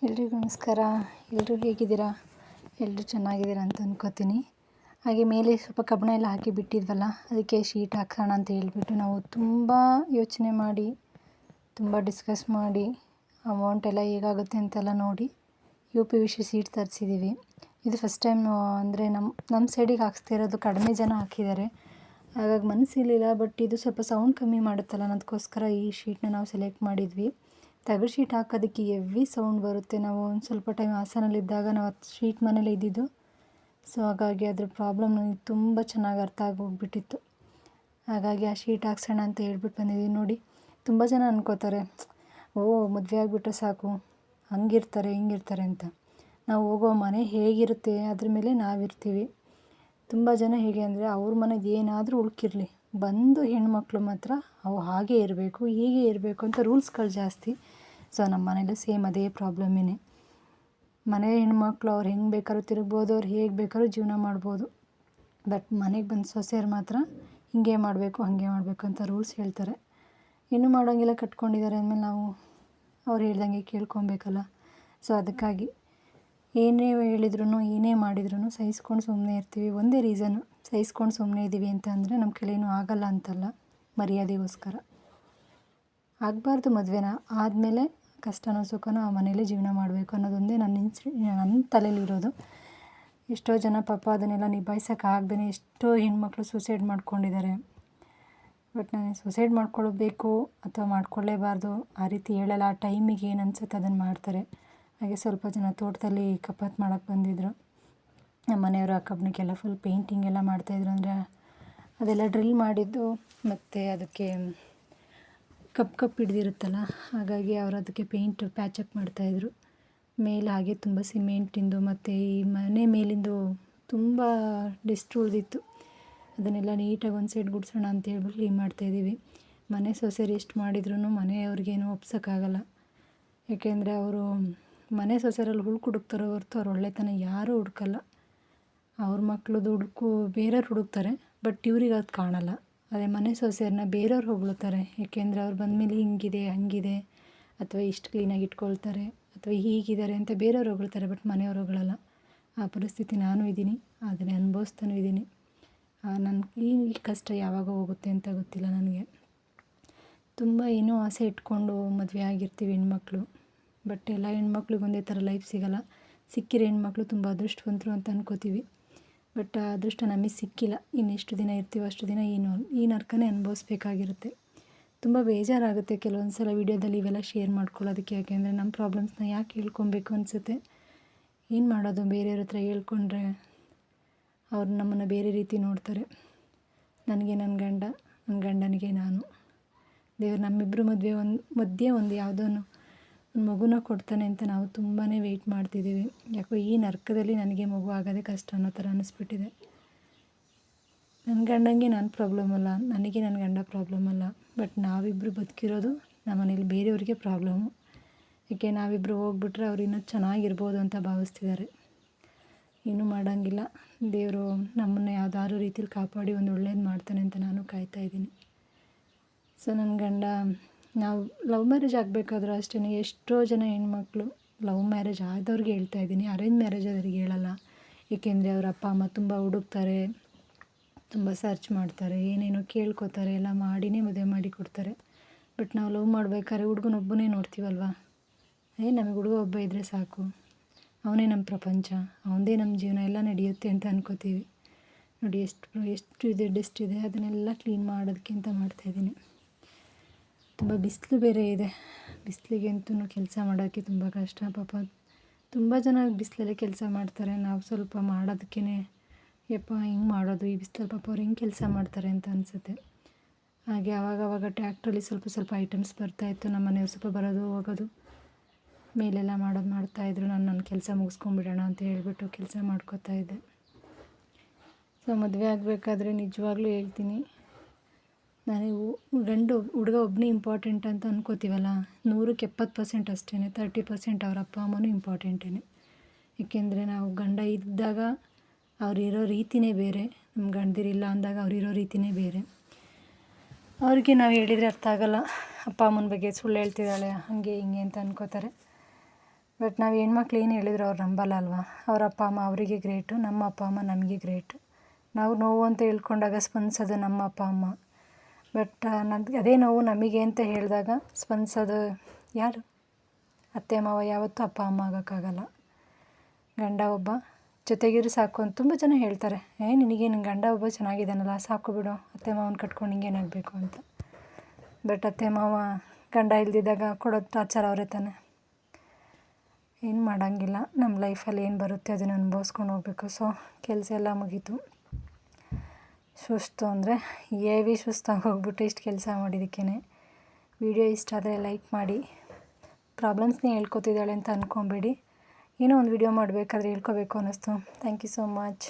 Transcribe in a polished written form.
ಎಲ್ರಿಗೂ ನಮಸ್ಕಾರ. ಎಲ್ಲರೂ ಹೇಗಿದ್ದೀರಾ? ಎಲ್ಲರೂ ಚೆನ್ನಾಗಿದ್ದೀರಾ ಅಂತ ಅನ್ಕೋತೀನಿ. ಹಾಗೆ ಮೇಲೆ ಸ್ವಲ್ಪ ಕಬ್ಬಣ ಎಲ್ಲ ಹಾಕಿ ಬಿಟ್ಟಿದ್ವಲ್ಲ, ಅದಕ್ಕೆ ಶೀಟ್ ಹಾಕೋಣ ಅಂತ ಹೇಳ್ಬಿಟ್ಟು ನಾವು ತುಂಬ ಯೋಚನೆ ಮಾಡಿ, ತುಂಬ ಡಿಸ್ಕಸ್ ಮಾಡಿ, ಅಮೌಂಟ್ ಎಲ್ಲ ಹೇಗಾಗುತ್ತೆ ಅಂತೆಲ್ಲ ನೋಡಿ UPVC ಶೀಟ್ ತರಿಸಿದ್ದೀವಿ. ಇದು ಫಸ್ಟ್ ಟೈಮ್ ಅಂದರೆ ನಮ್ಮ ಸೈಡಿಗೆ ಹಾಕ್ಸ್ತಾ ಇರೋದು. ಕಡಿಮೆ ಜನ ಹಾಕಿದ್ದಾರೆ, ಹಾಗಾಗಿ ಮನಸ್ಸಿರಲಿಲ್ಲ. ಬಟ್ ಇದು ಸ್ವಲ್ಪ ಸೌಂಡ್ ಕಮ್ಮಿ ಮಾಡುತ್ತಲ್ಲ ಅನ್ನೋದಕ್ಕೋಸ್ಕರ ಈ ಶೀಟ್ನ ನಾವು ಸೆಲೆಕ್ಟ್ ಮಾಡಿದ್ವಿ. ತಗಡು ಶೀಟ್ ಹಾಕೋದಕ್ಕೆ ಹೆವಿ ಸೌಂಡ್ ಬರುತ್ತೆ. ನಾವು ಒಂದು ಸ್ವಲ್ಪ ಟೈಮ್ ಹಾಸನಲ್ಲಿದ್ದಾಗ ನಾವು ಶೀಟ್ ಮನೇಲಿ ಇದ್ದಿದ್ದು, ಸೊ ಹಾಗಾಗಿ ಅದ್ರ ಪ್ರಾಬ್ಲಮ್ ನನಗೆ ತುಂಬ ಚೆನ್ನಾಗಿ ಅರ್ಥ ಆಗೋಗ್ಬಿಟ್ಟಿತ್ತು. ಹಾಗಾಗಿ ಆ ಶೀಟ್ ಹಾಕ್ಸೋಣ ಅಂತ ಹೇಳ್ಬಿಟ್ಟು ಬಂದಿದ್ದೀವಿ. ನೋಡಿ, ತುಂಬ ಜನ ಅನ್ಕೋತಾರೆ, ಮದುವೆ ಆಗಿಬಿಟ್ರೆ ಸಾಕು, ಹಂಗಿರ್ತಾರೆ ಹಿಂಗಿರ್ತಾರೆ ಅಂತ. ನಾವು ಹೋಗೋ ಮನೆ ಹೇಗಿರುತ್ತೆ ಅದ್ರ ಮೇಲೆ ನಾವಿರ್ತೀವಿ. ತುಂಬ ಜನ ಹೇಗೆ ಅಂದರೆ ಅವ್ರ ಮನೆಗೆ ಏನಾದರೂ ಉಳ್ಕಿರಲಿ, ಬಂದು ಹೆಣ್ಮಕ್ಳು ಮಾತ್ರ ಅವು ಹಾಗೇ ಇರಬೇಕು, ಹೀಗೆ ಇರಬೇಕು ಅಂತ ರೂಲ್ಸ್ಗಳು ಜಾಸ್ತಿ. ಸೊ ನಮ್ಮ ಮನೇಲಿ ಸೇಮ್ ಅದೇ ಪ್ರಾಬ್ಲಮ್ಮೇ. ಮನೆ ಹೆಣ್ಮಕ್ಳು ಅವ್ರು ಹೆಂಗೆ ಬೇಕಾದ್ರೂ ತಿರುಗ್ಬೋದು, ಅವ್ರು ಹೇಗೆ ಬೇಕಾದ್ರೂ ಜೀವನ ಮಾಡ್ಬೋದು. ಬಟ್ ಮನೆಗೆ ಬಂದು ಸೊಸೆಯರು ಮಾತ್ರ ಹಿಂಗೆ ಮಾಡಬೇಕು ಹಾಗೆ ಮಾಡಬೇಕು ಅಂತ ರೂಲ್ಸ್ ಹೇಳ್ತಾರೆ. ಇನ್ನೂ ಮಾಡೋಂಗೆಲ್ಲ ಕಟ್ಕೊಂಡಿದ್ದಾರೆ ಅಂದಮೇಲೆ ನಾವು ಅವ್ರು ಹೇಳ್ದಂಗೆ ಕೇಳ್ಕೊಬೇಕಲ್ಲ. ಸೊ ಅದಕ್ಕಾಗಿ ಏನೇ ಹೇಳಿದ್ರು ಏನೇ ಮಾಡಿದ್ರು ಸಹಿಸ್ಕೊಂಡು ಸುಮ್ಮನೆ ಇರ್ತೀವಿ. ಒಂದೇ ರೀಸನ್ನು, ಸಹಿಸ್ಕೊಂಡು ಸುಮ್ಮನೆ ಇದ್ದೀವಿ ಅಂತ ಅಂದರೆ ನಮ್ಮ ಕೈಲೇನೂ ಆಗಲ್ಲ ಅಂತಲ್ಲ, ಮರ್ಯಾದೆಗೋಸ್ಕರ. ಆಗಬಾರ್ದು ಮದುವೆನ ಆದಮೇಲೆ ಕಷ್ಟನೋ ಸುಖನೋ ಆ ಮನೇಲೇ ಜೀವನ ಮಾಡಬೇಕು ಅನ್ನೋದೊಂದೇ ನನ್ನ ತಲೆಯಲ್ಲಿರೋದು. ಎಷ್ಟೋ ಜನ ಪಾಪ ಅದನ್ನೆಲ್ಲ ನಿಭಾಯಿಸೋಕ್ಕಾಗ್ದೇ ಎಷ್ಟೋ ಹೆಣ್ಮಕ್ಳು ಸೂಸೈಡ್ ಮಾಡ್ಕೊಂಡಿದ್ದಾರೆ. ಬಟ್ ನಾನು ಸೂಸೈಡ್ ಮಾಡ್ಕೊಳ್ಬೇಕು ಅಥವಾ ಮಾಡ್ಕೊಳ್ಳೇಬಾರ್ದು ಆ ರೀತಿ ಹೇಳಲ್ಲ. ಆ ಟೈಮಿಗೆ ಏನು ಅನ್ಸುತ್ತೆ ಅದನ್ನು ಮಾಡ್ತಾರೆ. ಹಾಗೆ ಸ್ವಲ್ಪ ಜನ ತೋಟದಲ್ಲಿ ಕಪಾತ್ ಮಾಡೋಕ್ಕೆ ಬಂದಿದ್ದರು. ನಮ್ಮ ಮನೆಯವರು ಆ ಕಬ್ಬಣಕ್ಕೆಲ್ಲ ಫುಲ್ ಪೇಂಟಿಂಗ್ ಎಲ್ಲ ಮಾಡ್ತಾಯಿದ್ರು. ಅಂದರೆ ಅದೆಲ್ಲ ಡ್ರಿಲ್ ಮಾಡಿದ್ದು ಮತ್ತು ಅದಕ್ಕೆ ಕಪ್ಪು ಹಿಡ್ದಿರುತ್ತಲ್ಲ, ಹಾಗಾಗಿ ಅವರು ಅದಕ್ಕೆ ಪೇಂಟ್ ಪ್ಯಾಚಪ್ ಮಾಡ್ತಾಯಿದ್ರು. ಮೇಲೆ ಹಾಗೆ ತುಂಬ ಸಿಮೆಂಟಿಂದು ಮತ್ತು ಈ ಮನೆ ಮೇಲಿಂದು ತುಂಬ ಡೆಸ್ಟ್ ಉಳಿದಿತ್ತು. ಅದನ್ನೆಲ್ಲ ನೀಟಾಗಿ ಒಂದು ಸೈಡ್ ಗುಡಿಸೋಣ ಅಂತ ಹೇಳ್ಬಿಟ್ಟು ಕ್ಲೀನ್ ಮಾಡ್ತಾಯಿದ್ದೀವಿ. ಮನೆ ಸೊಸೆಯರು ಎಷ್ಟು ಮಾಡಿದ್ರೂ ಮನೆಯವ್ರಿಗೇನು ಒಪ್ಸೋಕ್ಕಾಗಲ್ಲ. ಏಕೆಂದರೆ ಅವರು ಮನೆ ಸೊಸೆಯರಲ್ಲಿ ಹುಡುಕ್ತಾರೋ ಹೊರತು ಅವ್ರ ಒಳ್ಳೆತನ ಯಾರೂ ಹುಡುಕಲ್ಲ. ಅವ್ರ ಮಕ್ಳದ್ದು ಬೇರೆಯವ್ರು ಹುಡುಕ್ತಾರೆ, ಬಟ್ ಇವ್ರಿಗೆ ಅದು ಕಾಣಲ್ಲ. ಅದೇ ಮನೆ ಸೊಸೆಯರನ್ನ ಬೇರೆಯವ್ರು ಹೊಗಳ್ತಾರೆ. ಏಕೆಂದರೆ ಅವ್ರು ಬಂದಮೇಲೆ ಹಿಂಗಿದೆ ಹಂಗಿದೆ, ಅಥವಾ ಇಷ್ಟು ಕ್ಲೀನಾಗಿ ಇಟ್ಕೊಳ್ತಾರೆ, ಅಥವಾ ಹೀಗಿದ್ದಾರೆ ಅಂತ ಬೇರೆಯವ್ರು ಹೊಗಳ್ತಾರೆ, ಬಟ್ ಮನೆಯವ್ರು ಹೊಗಳಲ್ಲ. ಆ ಪರಿಸ್ಥಿತಿ ನಾನು ಇದ್ದೀನಿ, ಅದನ್ನೇ ಅನುಭವಿಸ್ತಾನೂ ಇದ್ದೀನಿ. ನನ್ನ ಈ ಕಷ್ಟ ಯಾವಾಗ ಹೋಗುತ್ತೆ ಅಂತ ಗೊತ್ತಿಲ್ಲ ನನಗೆ. ತುಂಬ ಏನೋ ಆಸೆ ಇಟ್ಕೊಂಡು ಮದುವೆ ಆಗಿರ್ತೀವಿ ಹೆಣ್ಮಕ್ಳು. ಬಟ್ ಎಲ್ಲ ಹೆಣ್ಮಕ್ಳಿಗೆ ಒಂದೇ ಥರ ಲೈಫ್ ಸಿಗೋಲ್ಲ. ಸಿಕ್ಕಿರೋ ಹೆಣ್ಮಕ್ಳು ತುಂಬ ಅದೃಷ್ಟವಂತರು ಅಂತ ಅನ್ಕೋತೀವಿ. ಬಟ್ ಆ ಅದೃಷ್ಟ ನಮಗೆ ಸಿಕ್ಕಿಲ್ಲ. ಇನ್ನೆಷ್ಟು ದಿನ ಇರ್ತೀವೋ ಅಷ್ಟು ದಿನ ಈ ನರ್ಕನೇ ಅನುಭವಿಸ್ಬೇಕಾಗಿರುತ್ತೆ. ತುಂಬ ಬೇಜಾರಾಗುತ್ತೆ ಕೆಲವೊಂದು ಸಲ ವೀಡಿಯೋದಲ್ಲಿ ಇವೆಲ್ಲ ಶೇರ್ ಮಾಡ್ಕೊಳ್ಳೋದಕ್ಕೆ. ಯಾಕೆಂದರೆ ನಮ್ಮ ಪ್ರಾಬ್ಲಮ್ಸ್ನ ಯಾಕೆ ಹೇಳ್ಕೊಬೇಕು ಅನಿಸುತ್ತೆ. ಏನು ಮಾಡೋದು, ಬೇರೆಯವ್ರ ಹತ್ರ ಹೇಳ್ಕೊಂಡ್ರೆ ಅವ್ರು ನಮ್ಮನ್ನು ಬೇರೆ ರೀತಿ ನೋಡ್ತಾರೆ. ನನಗೆ ನನ್ನ ಗಂಡ, ನನ್ನ ಗಂಡನಿಗೆ ನಾನು. ದೇವ್ರು ನಮ್ಮಿಬ್ಬರು ಮಧ್ಯೆ ಒಂದು ಯಾವುದೋ ಒಂದು ಮಗುನ ಕೊಡ್ತಾನೆ ಅಂತ ನಾವು ತುಂಬಾ ವೆಯ್ಟ್ ಮಾಡ್ತಿದ್ದೀವಿ. ಯಾಕೋ ಈ ನರ್ಕದಲ್ಲಿ ನನಗೆ ಮಗು ಆಗೋದೇ ಕಷ್ಟ ಅನ್ನೋ ಥರ ಅನ್ನಿಸ್ಬಿಟ್ಟಿದೆ. ನನ್ನ ಗಂಡಂಗೆ ನಾನು ಪ್ರಾಬ್ಲಮ್ ಅಲ್ಲ, ನನಗೆ ನನ್ನ ಗಂಡ ಪ್ರಾಬ್ಲಮ್ ಅಲ್ಲ. ಬಟ್ ನಾವಿಬ್ಬರು ಬದುಕಿರೋದು ನಮ್ಮ ಮನೇಲಿ ಬೇರೆಯವ್ರಿಗೆ ಪ್ರಾಬ್ಲಮ್ಮು. ಏಕೆ ನಾವಿಬ್ಬರು ಹೋಗ್ಬಿಟ್ರೆ ಅವ್ರು ಇನ್ನೂ ಚೆನ್ನಾಗಿರ್ಬೋದು ಅಂತ ಭಾವಿಸ್ತಿದ್ದಾರೆ. ಏನೂ ಮಾಡೋಂಗಿಲ್ಲ. ದೇವರು ನಮ್ಮನ್ನು ಯಾವುದಾದ್ರೂ ರೀತಿಲಿ ಕಾಪಾಡಿ ಒಂದು ಒಳ್ಳೇದು ಮಾಡ್ತಾನೆ ಅಂತ ನಾನು ಕಾಯ್ತಾಯಿದ್ದೀನಿ. ಸೊ ನನ್ನ ಗಂಡ, ನಾವು ಲವ್ ಮ್ಯಾರೇಜ್ ಆಗಬೇಕಾದ್ರೂ ಅಷ್ಟೇ. ಎಷ್ಟೋ ಜನ ಹೆಣ್ಮಕ್ಳು ಲವ್ ಮ್ಯಾರೇಜ್ ಆದವ್ರಿಗೆ ಹೇಳ್ತಾ ಇದ್ದೀನಿ, ಅರೇಂಜ್ ಮ್ಯಾರೇಜ್ ಆದವ್ರಿಗೆ ಹೇಳಲ್ಲ. ಏಕೆಂದರೆ ಅವ್ರ ಅಪ್ಪ ಅಮ್ಮ ತುಂಬ ಹುಡುಕ್ತಾರೆ, ತುಂಬ ಸರ್ಚ್ ಮಾಡ್ತಾರೆ, ಏನೇನೋ ಕೇಳ್ಕೊತಾರೆ, ಎಲ್ಲ ಮಾಡಿನೇ ಮದುವೆ ಮಾಡಿ ಕೊಡ್ತಾರೆ. ಬಟ್ ನಾವು ಲವ್ ಮಾಡ್ಬೇಕಾದ್ರೆ ಹುಡುಗನೊಬ್ಬನೇ ನೋಡ್ತೀವಲ್ವ. ನಮಗೆ ಹುಡುಗ ಒಬ್ಬ ಇದ್ದರೆ ಸಾಕು, ಅವನೇ ನಮ್ಮ ಪ್ರಪಂಚ, ಅವನದೇ ನಮ್ಮ ಜೀವನ ಎಲ್ಲ ನಡೆಯುತ್ತೆ ಅಂತ ಅನ್ಕೋತೀವಿ. ನೋಡಿ ಎಷ್ಟು ಇದೆ, ಡೆಸ್ಟ್ ಇದೆ, ಅದನ್ನೆಲ್ಲ ಕ್ಲೀನ್ ಮಾಡೋದಕ್ಕೆ ಅಂತ ಮಾಡ್ತಾಯಿದ್ದೀನಿ. ತುಂಬ ಬಿಸಿಲು ಬೇರೆ ಇದೆ. ಬಿಸಿಲಿಗಂತೂ ಕೆಲಸ ಮಾಡೋಕ್ಕೆ ತುಂಬ ಕಷ್ಟ. ಪಾಪ ತುಂಬ ಜನ ಬಿಸಿಲಲ್ಲೇ ಕೆಲಸ ಮಾಡ್ತಾರೆ. ನಾವು ಸ್ವಲ್ಪ ಮಾಡೋದಕ್ಕೇ ಯಪ್ಪ ಹಿಂಗೆ ಮಾಡೋದು ಈ ಬಿಸಿಲಲ್ಲಿ, ಪಾಪ ಅವ್ರು ಹೆಂಗೆ ಕೆಲಸ ಮಾಡ್ತಾರೆ ಅಂತ ಅನಿಸುತ್ತೆ. ಹಾಗೆ ಆವಾಗವಾಗ ಟ್ಯಾಕ್ಟ್ರಲ್ಲಿ ಸ್ವಲ್ಪ ಐಟಮ್ಸ್ ಬರ್ತಾಯಿತ್ತು. ನಮ್ಮ ಮನೆಯವ್ರು ಸ್ವಲ್ಪ ಬರೋದು ಹೋಗೋದು ಮೇಲೆಲ್ಲ ಮಾಡ್ತಾಯಿದ್ರು. ನನ್ನ ಕೆಲಸ ಮುಗಿಸ್ಕೊಂಬಿಡೋಣ ಅಂತ ಹೇಳ್ಬಿಟ್ಟು ಕೆಲಸ ಮಾಡ್ಕೋತಾಯಿದ್ದೆ. ಸೊ ಮದುವೆ ಆಗಬೇಕಾದ್ರೆ ನಿಜವಾಗ್ಲೂ ಹೇಳ್ತೀನಿ, ಹುಡುಗ ಒಬ್ಬನೇ ಇಂಪಾರ್ಟೆಂಟ್ ಅಂತ ಅನ್ಕೋತೀವಲ್ಲ, 100ಕ್ಕೆ 70% ಅಷ್ಟೇ, 30% ಅವ್ರ ಅಪ್ಪ ಅಮ್ಮನೂ ಇಂಪಾರ್ಟೆಂಟೇ. ಏಕೆಂದರೆ ನಾವು ಗಂಡ ಇದ್ದಾಗ ಅವರಿರೋ ರೀತಿಯೇ ಬೇರೆ, ನಮ್ಮ ಗಂಡದಿರಿಲ್ಲ ಅಂದಾಗ ಅವರಿರೋ ರೀತಿಯೇ ಬೇರೆ. ಅವ್ರಿಗೆ ನಾವು ಹೇಳಿದರೆ ಅರ್ಥ ಆಗೋಲ್ಲ. ಅಪ್ಪ ಅಮ್ಮನ ಬಗ್ಗೆ ಸುಳ್ಳು ಹೇಳ್ತಿದ್ದಾಳೆ ಹಾಗೆ ಹಿಂಗೆ ಅಂತ ಅನ್ಕೋತಾರೆ. ಬಟ್ ನಾವು ಹೆಣ್ಮಕ್ಳು ಏನು ಹೇಳಿದ್ರು ಅವ್ರು ನಂಬಲ್ಲ ಅಲ್ವಾ. ಅವ್ರ ಅಪ್ಪ ಅಮ್ಮ ಅವರಿಗೆ ಗ್ರೇಟು, ನಮ್ಮ ಅಪ್ಪ ಅಮ್ಮ ನಮಗೆ ಗ್ರೇಟು. ನಾವು ನೋವು ಅಂತ ಹೇಳ್ಕೊಂಡಾಗ ಸ್ಪಂದಿಸೋದು ನಮ್ಮ ಅಪ್ಪ ಅಮ್ಮ. ಬಟ್ ಅದೇ ನೋವು ನಮಗೆ ಅಂತ ಹೇಳಿದಾಗ ಸ್ಪಂದಿಸೋದು ಯಾರು? ಅತ್ತೆ ಮಾವ. ಯಾವತ್ತೂ ಅಪ್ಪ ಅಮ್ಮ ಆಗೋಕ್ಕಾಗಲ್ಲ. ಗಂಡ ಒಬ್ಬ ಜೊತೆಗಿರು ಸಾಕು ಅಂತ ತುಂಬ ಜನ ಹೇಳ್ತಾರೆ. ನಿನಗೇನು ಗಂಡ ಒಬ್ಬ ಚೆನ್ನಾಗಿದ್ದಾನಲ್ಲ, ಸಾಕು ಬಿಡು, ಅತ್ತೆ ಮಾವನ ಕಟ್ಕೊಂಡು ಹಿಂಗೇನಾಗಬೇಕು ಅಂತ. ಬಟ್ ಅತ್ತೆ ಮಾವ ಗಂಡ ಇಲ್ದಿದ್ದಾಗ ಕೊಡೋ ಟಾರ್ಚರ್ ಅವರೇ ತಾನೆ. ಏನು ಮಾಡೋಂಗಿಲ್ಲ, ನಮ್ಮ ಲೈಫಲ್ಲಿ ಏನು ಬರುತ್ತೆ ಅದನ್ನು ಅನುಭವಿಸ್ಕೊಂಡು ಹೋಗ್ಬೇಕು. ಸೊ ಕೆಲಸ ಎಲ್ಲ ಮುಗೀತು. ಸುಸ್ತು ಅಂದರೆ ಹೆವಿ ಸುಸ್ತಾಗಿ ಹೋಗ್ಬಿಟ್ಟು ಇಷ್ಟು ಕೆಲಸ ಮಾಡಿದ್ದಕ್ಕೇ. ವಿಡಿಯೋ ಇಷ್ಟ ಆದರೆ ಲೈಕ್ ಮಾಡಿ. ಪ್ರಾಬ್ಲಮ್ಸ್ನೇ ಹೇಳ್ಕೊತಿದ್ದಾಳೆ ಅಂತ ಅಂದ್ಕೊಬೇಡಿ. ಏನೋ ಒಂದು ವಿಡಿಯೋ ಮಾಡಬೇಕಾದ್ರೆ ಹೇಳ್ಕೋಬೇಕು ಅನ್ನಿಸ್ತು. Thank you so much.